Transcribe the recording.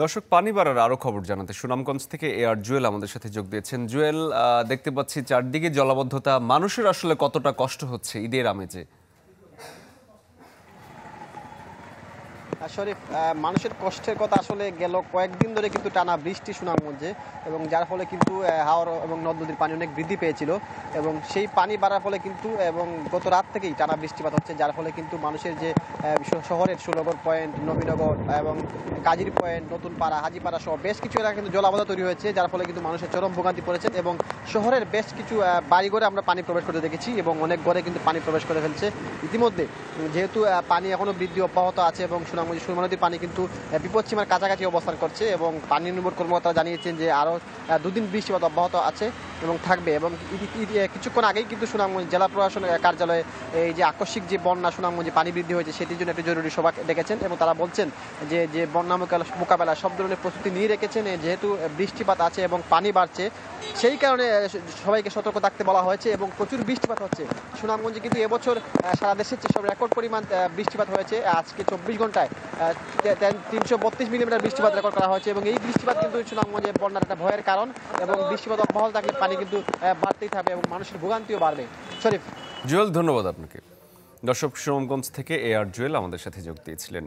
দর্শক, পানি বাড়ার আরো খবর জানাতে সুনামগঞ্জ থেকে আর জুয়েল আমাদের সাথে যোগ দিয়েছেন। জুয়েল, দেখতে পাচ্ছি চারদিকে জলাবদ্ধতা, মানুষের আসলে কতটা কষ্ট হচ্ছে ঈদের আমেজে? শরীফ, মানুষের কষ্টের কথা আসলে গেল কয়েকদিন ধরে কিন্তু টানা বৃষ্টি সুনামগঞ্জে, এবং যার ফলে কিন্তু হাওর এবং নদ নদীর পানি অনেক বৃদ্ধি পেয়েছিল, এবং সেই পানি বাড়ার ফলে কিন্তু এবং গত রাত থেকেই টানা বৃষ্টিপাত হচ্ছে, যার ফলে কিন্তু মানুষের যে শহরের ষোলগড় পয়েন্ট, নবীনগর এবং কাজির পয়েন্ট, নতুন পাড়া, হাজিপাড়া সহ বেশ কিছু এলাকা কিন্তু জলাবদ্ধতা তৈরি হয়েছে, যার ফলে কিন্তু মানুষের চরম ভোগান্তি পড়েছেন। এবং শহরের বেশ কিছু বাড়িঘরে আমরা পানি প্রবেশ করতে দেখেছি, এবং অনেক ঘরে কিন্তু পানি প্রবেশ করে ফেলছে ইতিমধ্যে। যেহেতু পানি এখনো বৃদ্ধি অব্যাহত আছে এবং সুরমা নদীর পানি কিন্তু বিপদসীমার কাছাকাছি অবস্থান করছে, এবং পানি নির্ভর কর্মকর্তারা জানিয়েছেন যে আরও দুদিন বৃষ্টিপাত অব্যাহত আছে এবং থাকবে। এবং কিছুক্ষণ আগেই কিন্তু সুনামগঞ্জ জেলা প্রশাসন কার্যালয়ে এই যে আকস্মিক যে বন্যা সুনামগঞ্জে পানি বৃদ্ধি হয়েছে সেটির জন্য একটি জরুরি সভা ডেকেছেন, এবং তারা বলছেন যে বন্যা মোকাবেলা সব ধরনের প্রস্তুতি নিয়ে রেখেছেন। যেহেতু বৃষ্টিপাত আছে এবং পানি বাড়ছে, সেই কারণে সবাইকে সতর্ক থাকতে বলা হয়েছে, এবং প্রচুর বৃষ্টিপাত হচ্ছে সুনামগঞ্জে। কিন্তু এবছর সারা দেশের চেয়ে সব রেকর্ড পরিমাণ বৃষ্টিপাত হয়েছে। আজকে 24 ঘন্টায় 332 মিলিমিটার বৃষ্টিপাত রেকর্ড করা হয়েছে, এবং এই বৃষ্টিপাত কিন্তু সুনামগঞ্জে বন্যার একটা ভয়ের কারণ, এবং বৃষ্টিপাত অব্যাহত থাকলে পানি কিন্তু বাড়তেই থাকবে এবং মানুষের ভোগান্তিও বাড়বে। শরীফ। জুয়েল, ধন্যবাদ আপনাকে। দর্শক, সুনামগঞ্জ থেকে আর জুয়েল আমাদের সাথে যোগ দিয়েছিলেন।